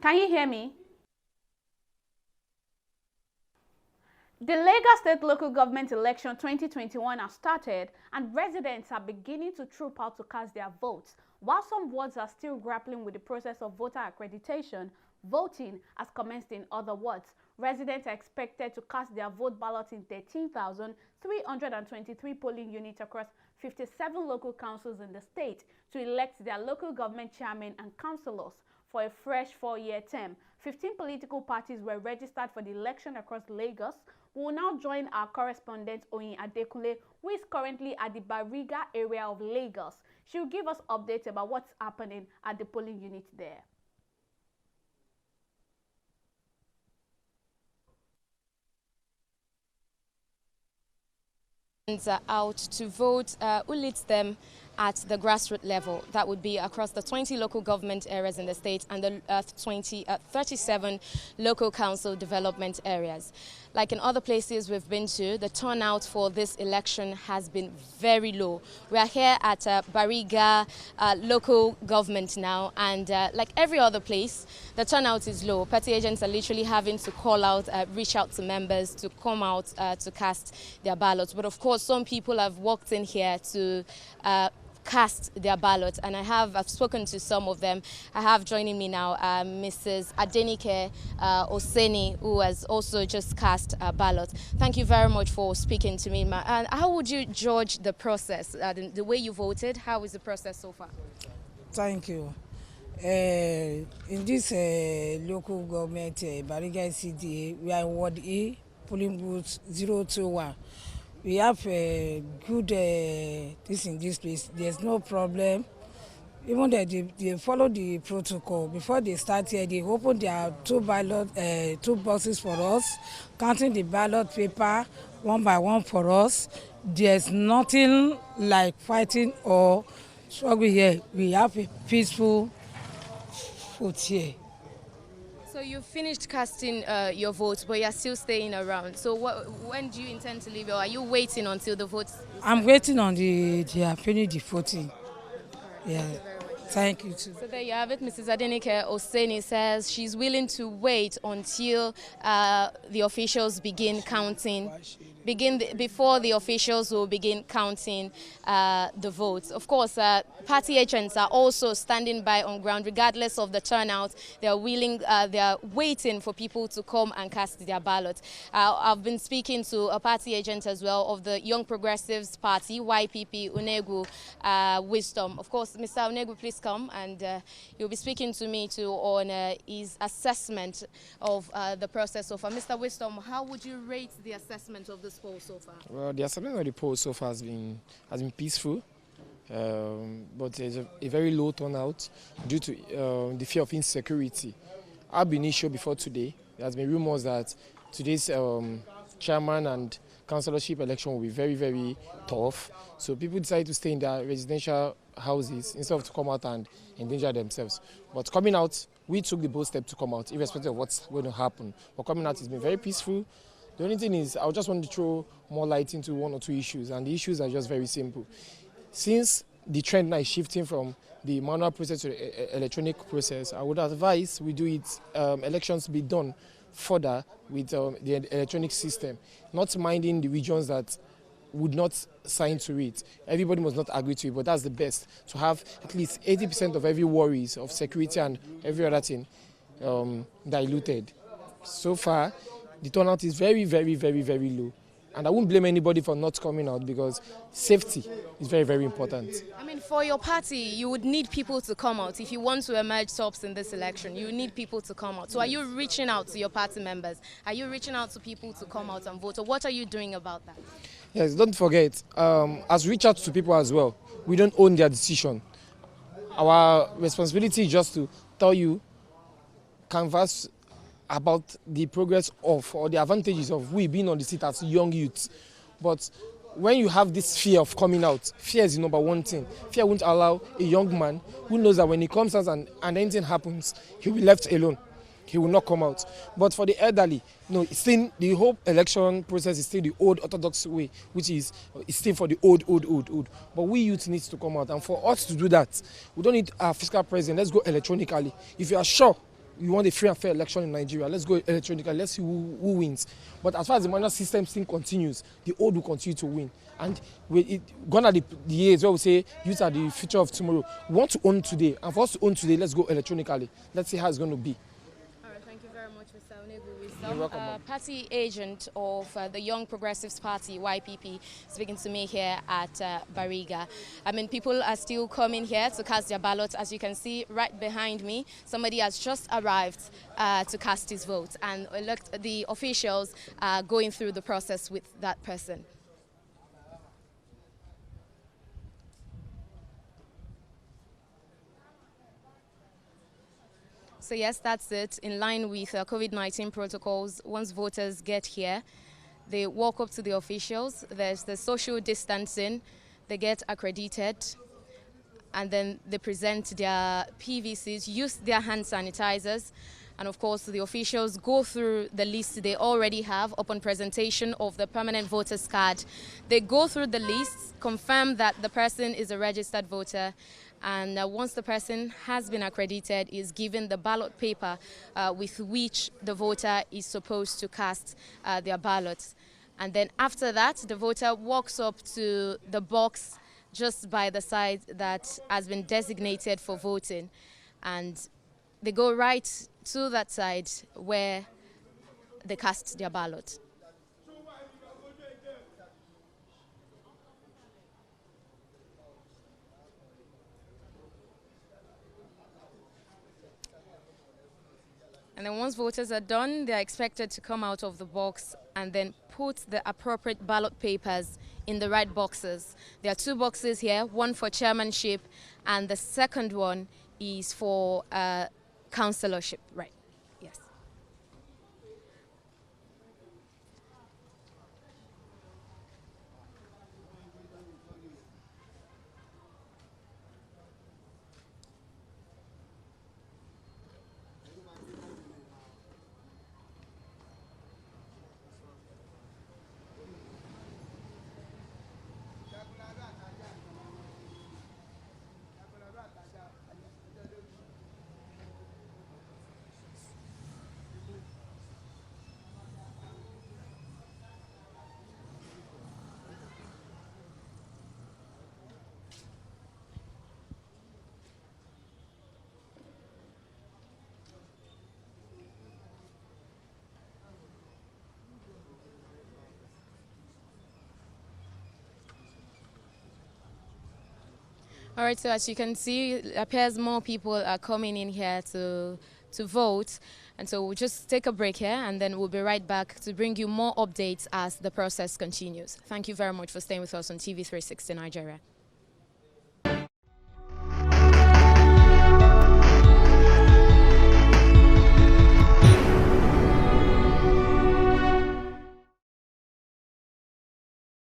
Can you hear me? The Lagos State Local Government Election 2021 has started and residents are beginning to troop out to cast their votes. While some wards are still grappling with the process of voter accreditation, voting has commenced in other wards. Residents are expected to cast their vote ballots in 13,323 polling units across 57 local councils in the state to elect their local government chairmen and councillors for a fresh 4-year term. 15 political parties were registered for the election across Lagos. We will now join our correspondent Oyin Adekunle, who is currently at the Bariga area of Lagos. She will give us updates about what's happening at the polling unit there. Are out to vote, who leads them at the grassroots level. That would be across the 20 local government areas in the state and the 37 local council development areas. Like in other places we've been to, the turnout for this election has been very low. We are here at Bariga local government now, and like every other place, the turnout is low. Party agents are literally having to call out, reach out to members to come out to cast their ballots. But of course, some people have walked in here to cast their ballot, and I've spoken to some of them. I have joining me now Mrs. Adenike Oseni, who has also just cast a ballot. Thank you very much for speaking to me, ma. And how would you judge the process, the way you voted? How is the process so far? Thank you. In this local government, Bariga CDA, we are in Ward E, polling booth 021. We have a good this in this place. There's no problem. Even they follow the protocol. Before they start here, they open their two boxes for us, counting the ballot paper one by one for us. There's nothing like fighting or struggle here. We have a peaceful vote here. So you finished casting your vote, but you're still staying around. So when do you intend to leave, or are you waiting until the votes? I'm waiting on they are finished the voting. Yeah. Thank you too. So there you have it. Mrs. Adenike Oseni says she's willing to wait until the officials begin counting. Before the officials will begin counting the votes. Of course, party agents are also standing by on ground, regardless of the turnout. They are waiting for people to come and cast their ballot. I've been speaking to a party agent as well of the Young Progressives Party, YPP, Unegu Wisdom. Of course, Mr. Unegu, please come, and you'll be speaking to me too on his assessment of the process so far. Mr. Wisdom, how would you rate the assessment of this poll so far? Well, the assessment of the poll so far has been peaceful, but there's a very low turnout due to the fear of insecurity. Ab initio before today, there has been rumors that today's chairman and councillorship election will be very, very tough. So people decided to stay in their residential houses instead of to come out and endanger themselves. But coming out, we took the bold step to come out, irrespective of what's going to happen. But coming out has been very peaceful. The only thing is, I just want to throw more light into one or two issues, and the issues are just very simple. Since the trend now is shifting from the manual process to the electronic process, I would advise we do elections be done further with the electronic system, not minding the regions that would not sign to it. Everybody must not agree to it, but that's the best, to have at least 80% of every worries of security and every other thing diluted. So far, the turnout is very, very, very, very low. And I won't blame anybody for not coming out, because safety is very, very important. I mean, for your party, you would need people to come out. If you want to emerge tops in this election, you need people to come out. So are you reaching out to your party members? Are you reaching out to people to come out and vote? Or what are you doing about that? Yes, don't forget, as we reach out to people as well, we don't own their decision. Our responsibility is just to tell you, canvass about the progress of, or the advantages of we being on the seat as young youths. But when you have this fear of coming out, fear is the number one thing. Fear won't allow a young man who knows that when he comes out and anything happens, he'll be left alone. He will not come out. But for the elderly, no, still the whole election process is still the old orthodox way, which is still for the old. But we youth need to come out, and for us to do that, we don't need our fiscal president. Let's go electronically. If you are sure you want a free and fair election in Nigeria, let's go electronically, let's see who wins. But as far as the manual system thing continues, the old will continue to win. And gone are the years where we say youth are the future of tomorrow. We want to own today, and for us to own today, let's go electronically. Let's see how it's going to be. Thank you very much, Mr. Onegu. Party agent of the Young Progressives Party, YPP, speaking to me here at Bariga. I mean, people are still coming here to cast their ballots. As you can see right behind me, somebody has just arrived to cast his vote, and the officials are going through the process with that person. So yes, that's it. In line with COVID-19 protocols, once voters get here, they walk up to the officials. There's the social distancing. They get accredited, and then they present their PVCs, use their hand sanitizers, and of course the officials go through the list they already have upon presentation of the permanent voter's card. They go through the list, confirm that the person is a registered voter, and once the person has been accredited, is given the ballot paper with which the voter is supposed to cast their ballots. And then after that, the voter walks up to the box just by the side that has been designated for voting, and they go right to that side where they cast their ballot. And then once voters are done, they are expected to come out of the box and then put the appropriate ballot papers in the right boxes. There are two boxes here, one for chairmanship and the second one is for councillorship, right? Yes. All right, so as you can see, it appears more people are coming in here to vote. And so we'll just take a break here and then we'll be right back to bring you more updates as the process continues. Thank you very much for staying with us on TV360 Nigeria.